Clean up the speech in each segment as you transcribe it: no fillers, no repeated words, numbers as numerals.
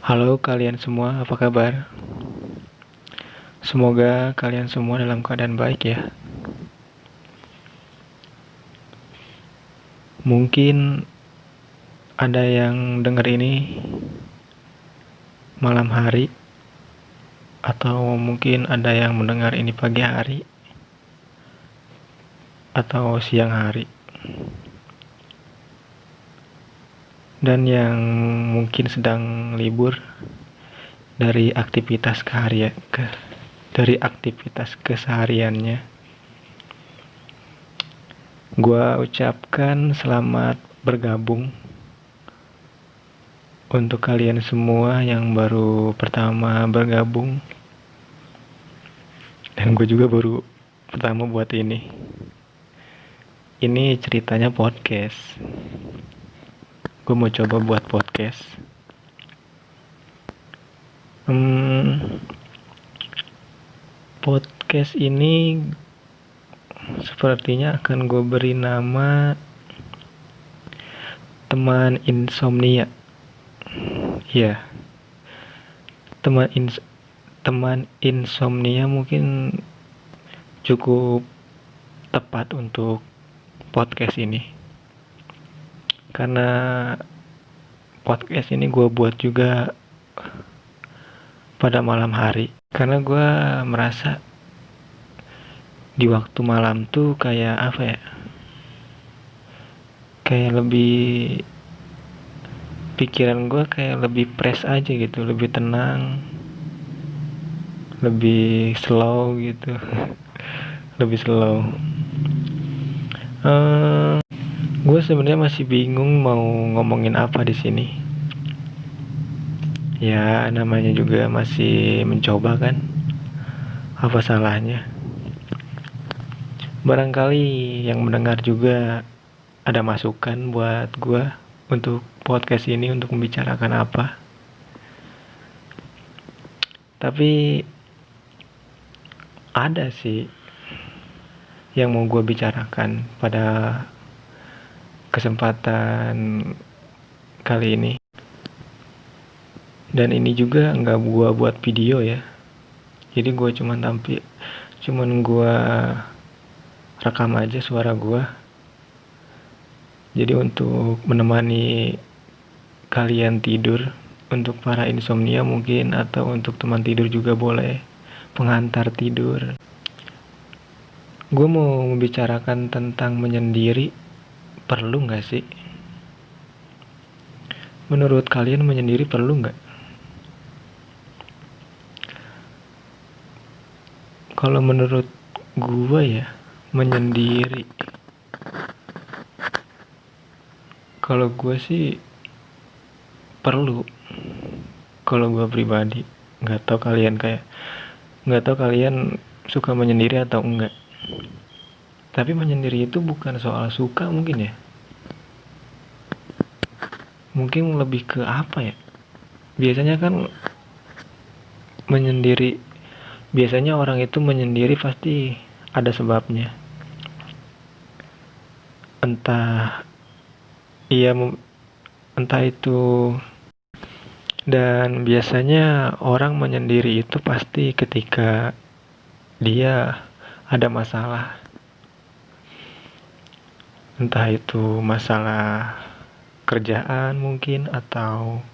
Halo kalian semua, apa kabar? Semoga kalian semua dalam keadaan baik ya. Mungkin ada yang dengar ini malam hari, atau mungkin ada yang mendengar ini pagi hari, atau siang hari. Dan yang mungkin sedang libur dari aktivitas kesehariannya. Gua ucapkan selamat bergabung untuk kalian semua yang baru pertama bergabung. Dan gue juga baru pertama buat ini. Ini ceritanya podcast. Gue mau coba buat podcast. Podcast ini sepertinya akan gue beri nama Teman Insomnia. Ya, teman insomnia mungkin cukup tepat untuk podcast ini. Karena podcast ini gue buat juga pada malam hari. Karena gue merasa di waktu malam tuh kayak apa ya? Kayak lebih pikiran gue kayak lebih fresh aja gitu, lebih tenang, lebih slow gitu. Lebih slow. Gue sebenarnya masih bingung mau ngomongin apa di sini. Ya, namanya juga masih mencoba kan. Apa salahnya? Barangkali yang mendengar juga ada masukan buat gue untuk podcast ini, untuk membicarakan apa. Tapi ada sih yang mau gue bicarakan pada kesempatan kali ini. Dan ini juga nggak gue buat video ya. Jadi gue cuman gue rekam aja suara gue. Jadi untuk menemani kalian tidur, untuk para insomnia mungkin, atau untuk teman tidur juga boleh, pengantar tidur. Gue mau membicarakan tentang menyendiri. Perlu gak sih? Menurut kalian menyendiri perlu gak? Kalau menurut gue ya, menyendiri, kalau gue sih perlu. Kalau gue pribadi, nggak tahu kalian suka menyendiri atau enggak. Tapi menyendiri itu bukan soal suka mungkin ya. Mungkin lebih ke apa ya? Biasanya kan biasanya orang itu menyendiri pasti ada sebabnya. Entah itu, dan biasanya orang menyendiri itu pasti ketika dia ada masalah. Entah itu masalah kerjaan mungkin, atau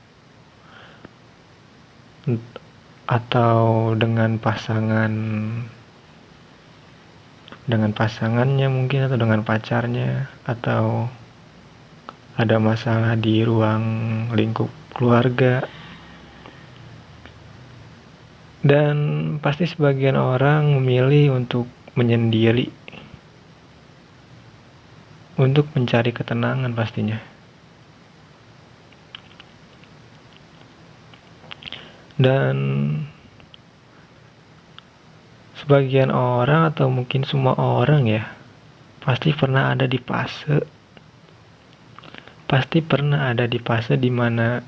dengan pasangannya mungkin, atau dengan pacarnya, atau ada masalah di ruang lingkup keluarga. Dan pasti sebagian orang memilih untuk menyendiri, untuk mencari ketenangan pastinya. Dan sebagian orang, atau mungkin semua orang ya, pasti pernah ada di fase dimana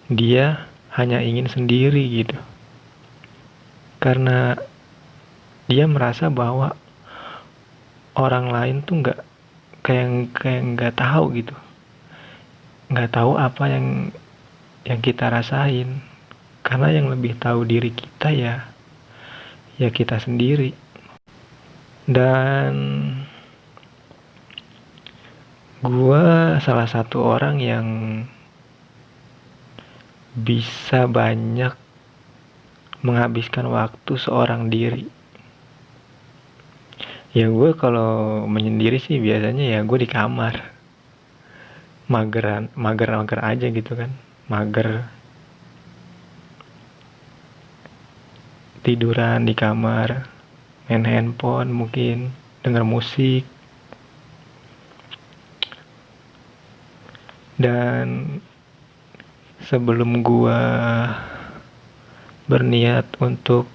dia hanya ingin sendiri gitu. Karena dia merasa bahwa orang lain tuh kayak nggak tahu gitu, nggak tahu apa yang yang kita rasain. Karena yang lebih tahu diri kita ya kita sendiri. Dan gua salah satu orang yang bisa banyak menghabiskan waktu seorang diri. Ya gue kalau menyendiri sih biasanya ya gue di kamar. Mager aja gitu kan. Mager tiduran di kamar, main handphone mungkin, denger musik. Dan sebelum gua berniat untuk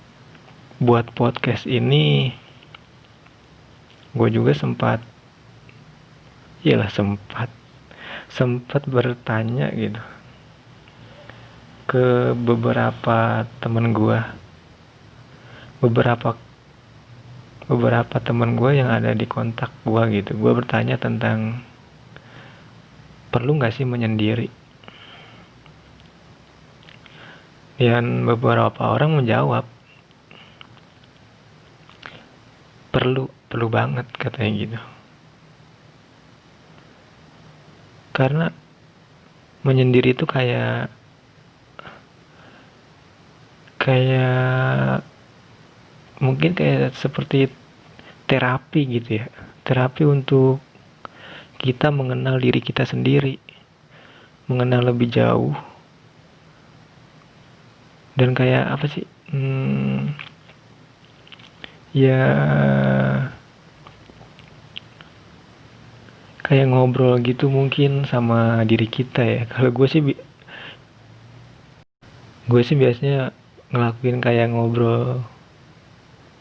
buat podcast ini, gue juga sempat bertanya gitu ke beberapa temen gue, beberapa temen gue yang ada di kontak gue gitu. Gue bertanya tentang perlu nggak sih menyendiri, dan beberapa orang menjawab perlu banget katanya gitu. Karena menyendiri itu kayak mungkin kayak seperti terapi gitu ya. Terapi untuk kita mengenal diri kita sendiri, mengenal lebih jauh. Dan kayak apa sih? Ya kayak ngobrol gitu mungkin sama diri kita ya. Kalau gue sih biasanya ngelakuin kayak ngobrol,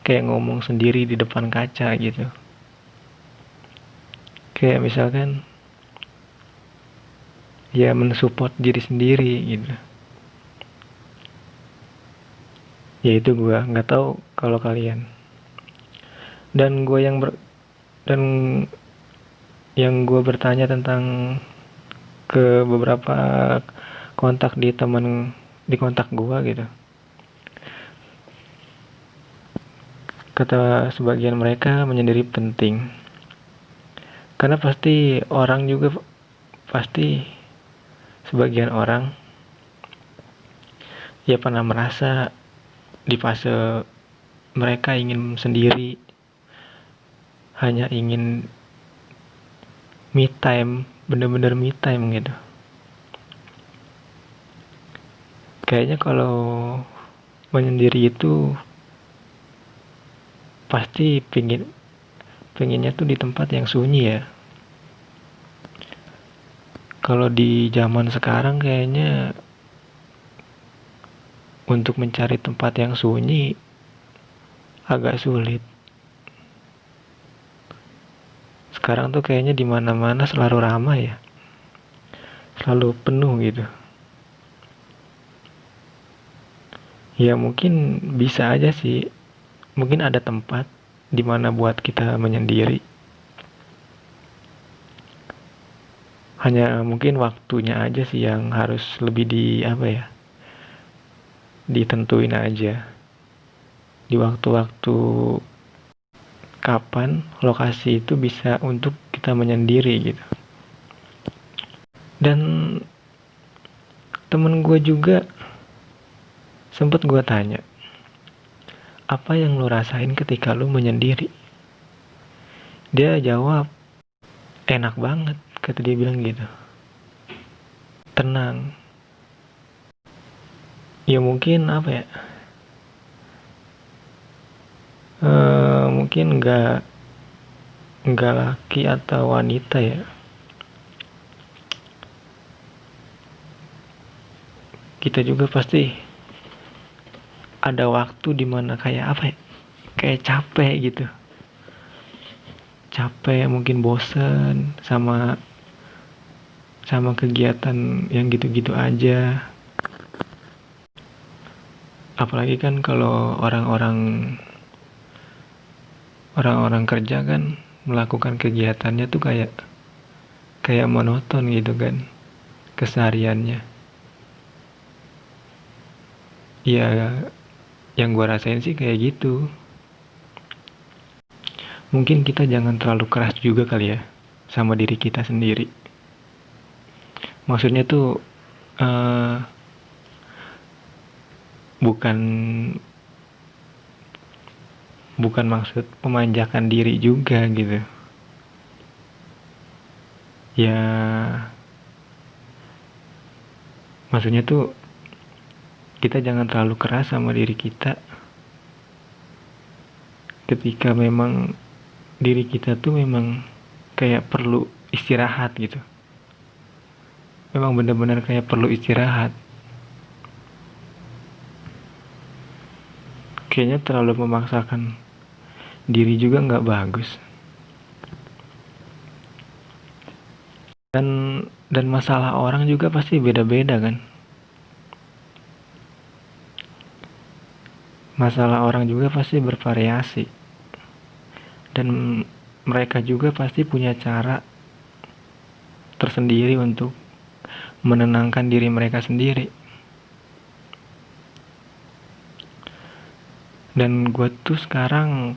kayak ngomong sendiri di depan kaca gitu. Kayak misalkan ya mensupport diri sendiri gitu. Ya itu gue nggak tahu kalau kalian. Dan yang gue bertanya tentang ke beberapa kontak di kontak gue gitu. Kata sebagian mereka menyendiri penting. Karena pasti sebagian orang ya pernah merasa di fase mereka ingin sendiri, hanya ingin me time, bener-bener me time gitu. Kayaknya kalau menyendiri itu pasti pengennya tuh di tempat yang sunyi ya. Kalau di zaman sekarang kayaknya untuk mencari tempat yang sunyi agak sulit. Sekarang tuh kayaknya di mana-mana selalu ramai ya. Selalu penuh gitu. Ya mungkin bisa aja sih. Mungkin ada tempat di mana buat kita menyendiri. Hanya mungkin waktunya aja sih yang harus lebih ditentuin aja. Di waktu-waktu kapan lokasi itu bisa untuk kita menyendiri gitu. Dan temen gue juga sempet gue tanya, apa yang lo rasain ketika lo menyendiri? Dia jawab, enak banget, kata dia bilang gitu. Tenang. Ya mungkin mungkin nggak laki atau wanita ya. Kita juga pasti ada waktu dimana kayak capek gitu. Capek, mungkin bosen sama kegiatan yang gitu-gitu aja. Apalagi kan kalau orang-orang kerja kan melakukan kegiatannya tuh kayak monoton gitu kan kesehariannya. Ya, yang gue rasain sih kayak gitu. Mungkin kita jangan terlalu keras juga kali ya sama diri kita sendiri. Maksudnya tuh uh, bukan bukan maksud memanjakan diri juga gitu. Ya, maksudnya tuh kita jangan terlalu keras sama diri kita ketika memang diri kita tuh memang kayak perlu istirahat gitu. Memang benar-benar kayak perlu istirahat. Kayaknya terlalu memaksakan diri juga nggak bagus. Dan masalah orang juga pasti beda-beda kan. Masalah orang juga pasti bervariasi. Dan mereka juga pasti punya cara tersendiri untuk menenangkan diri mereka sendiri. Dan gue tuh sekarang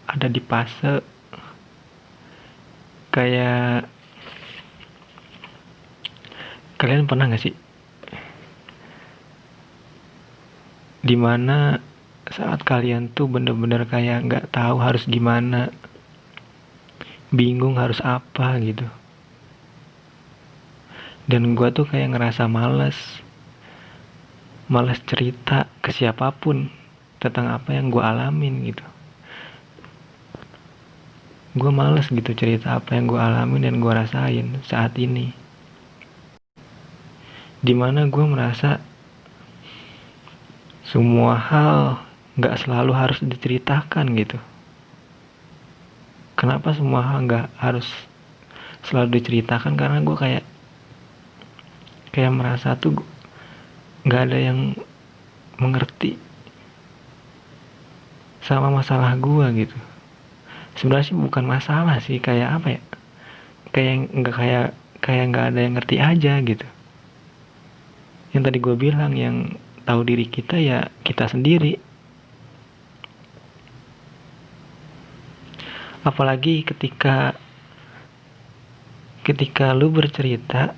ada di fase kayak, kalian pernah gak sih dimana saat kalian tuh bener-bener kayak gak tahu harus gimana, bingung harus apa gitu. Dan gue tuh kayak ngerasa males cerita ke siapapun tentang apa yang gue alamin gitu. Gue males gitu cerita apa yang gue alamin dan gue rasain saat ini. Dimana gue merasa semua hal gak selalu harus diceritakan gitu. Kenapa semua hal gak harus selalu diceritakan? Karena gue kayak merasa tuh gak ada yang mengerti sama masalah gue gitu. Sebenarnya sih bukan masalah sih, kayak apa ya, kayak nggak ada yang ngerti aja gitu. Yang tadi gue bilang, yang tahu diri kita ya kita sendiri. Apalagi ketika lu bercerita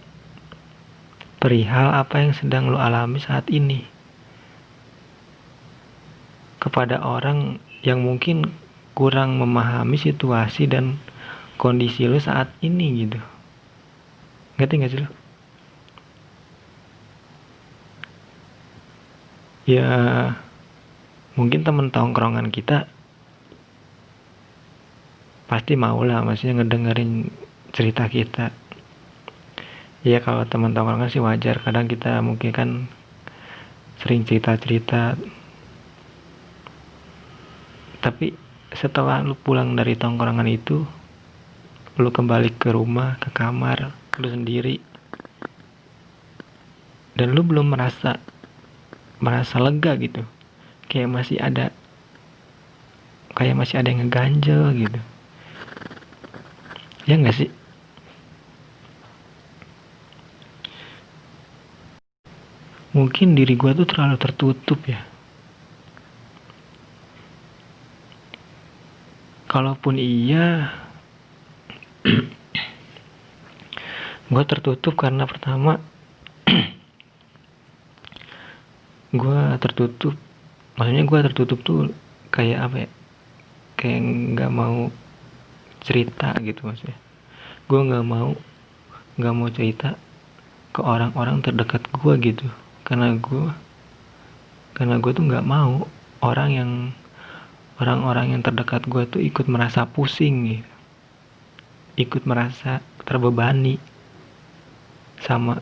perihal apa yang sedang lu alami saat ini kepada orang yang mungkin kurang memahami situasi dan kondisi lu saat ini gitu. Ngerti gak sih lu? Ya, mungkin temen tongkrongan kita pasti mau lah, maksudnya ngedengerin cerita kita. Ya kalau temen tongkrongan sih wajar, kadang kita mungkin kan sering cerita-cerita. Tapi setelah lu pulang dari tongkrongan itu, lu kembali ke rumah, ke kamar lu sendiri, dan lu belum merasa lega gitu, kayak masih ada yang ngeganjel gitu, ya nggak sih? Mungkin diri gue tuh terlalu tertutup ya. Kalaupun iya, gue tertutup karena pertama maksudnya gue tertutup tuh kayak apa ya, kayak nggak mau cerita gitu. Maksudnya gue nggak mau cerita ke orang-orang terdekat gue gitu, karena gue tuh nggak mau orang-orang yang terdekat gue tuh ikut merasa pusing gitu, ikut merasa terbebani sama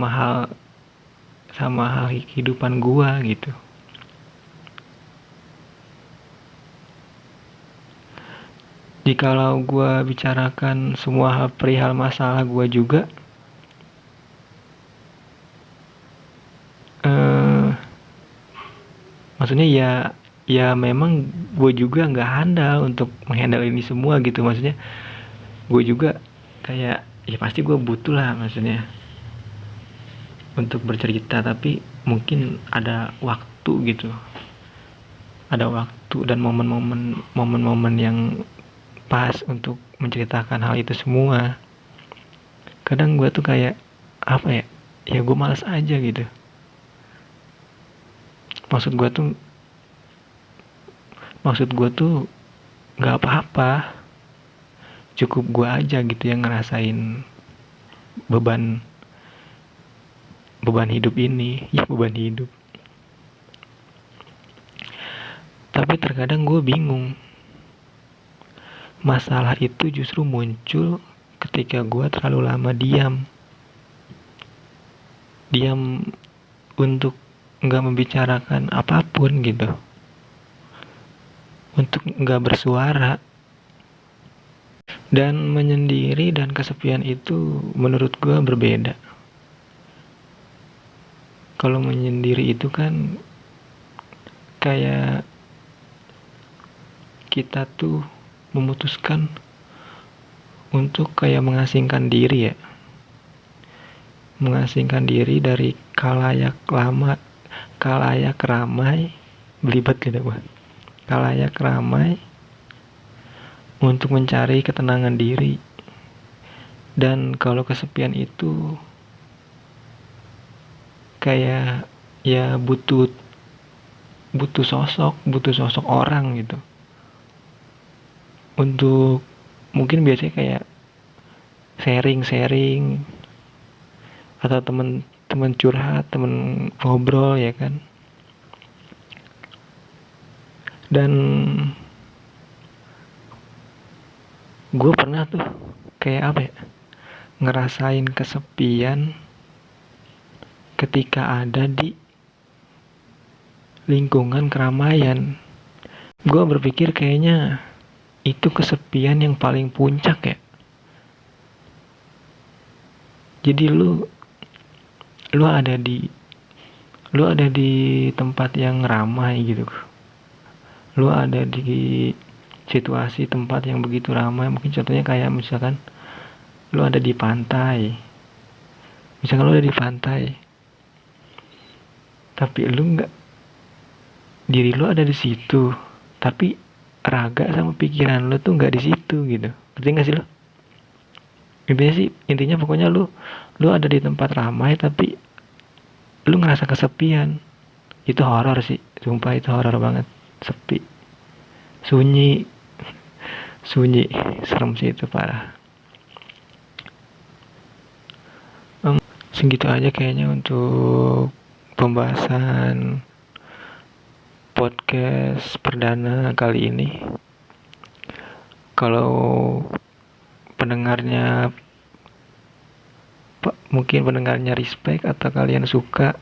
hal kehidupan gua gitu. Jikalau gua bicarakan semua hal perihal masalah gua juga, maksudnya ya memang gue juga nggak handal untuk menghandle ini semua gitu. Maksudnya gue juga kayak ya pasti gue butuh lah, maksudnya untuk bercerita, tapi mungkin ada waktu gitu, ada waktu dan momen-momen yang pas untuk menceritakan hal itu semua. Kadang gue tuh kayak apa ya, ya gue malas aja gitu. maksud gue tuh maksud gue tuh nggak apa-apa, cukup gue aja gitu yang ngerasain beban beban hidup ini, ya beban hidup. Tapi terkadang gue bingung, masalah itu justru muncul ketika gue terlalu lama diam untuk nggak membicarakan apapun gitu, untuk nggak bersuara. Dan menyendiri dan kesepian itu menurut gue berbeda. Kalau menyendiri itu kan kayak kita tuh memutuskan untuk kayak mengasingkan diri ya, mengasingkan diri dari kalayak ramai, belibet gitu gua, kalayak ramai untuk mencari ketenangan diri. Dan kalau kesepian itu kayak ya butuh sosok orang gitu, untuk mungkin biasanya kayak sharing atau temen curhat, temen ngobrol ya kan. Dan gue pernah tuh kayak apa ya, ngerasain kesepian ketika ada di lingkungan keramaian. Gue berpikir kayaknya itu kesepian yang paling puncak ya. Jadi lu ada di tempat yang ramai gitu, lu ada di situasi tempat yang begitu ramai. Mungkin contohnya kayak misalkan lu ada di pantai, tapi diri lu ada di situ, tapi raga sama pikiran lu tuh nggak di situ gitu. Ngerti nggak sih lu? Intinya pokoknya lu ada di tempat ramai tapi lu ngerasa kesepian. Itu horor sih, sumpah itu horor banget. Sepi, sunyi, serem sih itu, parah. Segitu aja kayaknya untuk pembahasan podcast perdana kali ini. Kalau mungkin pendengarnya respect atau kalian suka,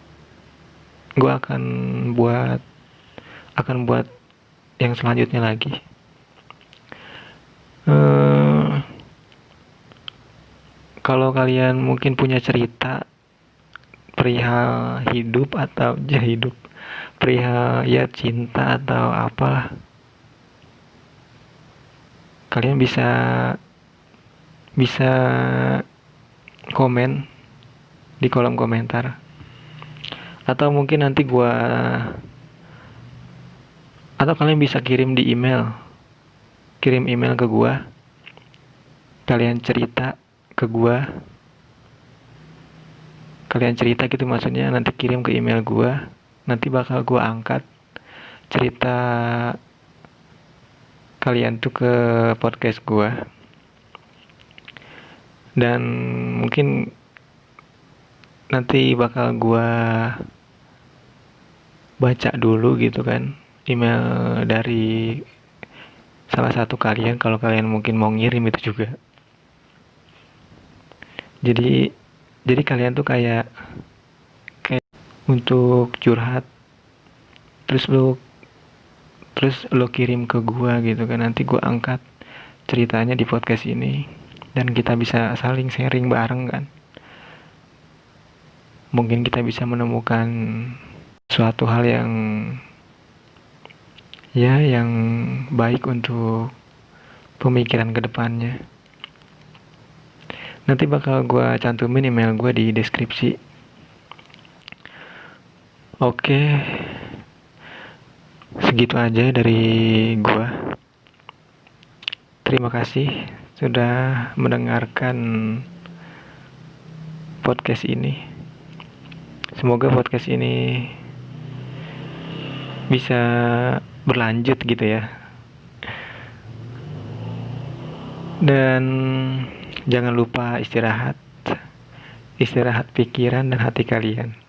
gue akan buat yang selanjutnya lagi. Kalau kalian mungkin punya cerita perihal hidup atau perihal ya cinta atau apalah, kalian bisa komen di kolom komentar, atau mungkin nanti atau kalian bisa kirim email ke gua, kalian cerita ke gua, kalian cerita gitu maksudnya, nanti kirim ke email gua, nanti bakal gua angkat cerita kalian tuh ke podcast gua. Dan mungkin nanti bakal gua baca dulu gitu kan email dari salah satu kalian, kalau kalian mungkin mau ngirim itu juga. Jadi kalian tuh kayak untuk curhat, terus lo kirim ke gua gitu kan, nanti gua angkat ceritanya di podcast ini dan kita bisa saling sharing bareng kan. Mungkin kita bisa menemukan suatu hal yang baik untuk pemikiran kedepannya. Nanti bakal gue cantumin email gue di deskripsi. Oke, segitu aja dari gua. Terima kasih sudah mendengarkan podcast ini. Semoga podcast ini bisa berlanjut gitu ya. Dan jangan lupa istirahat pikiran dan hati kalian.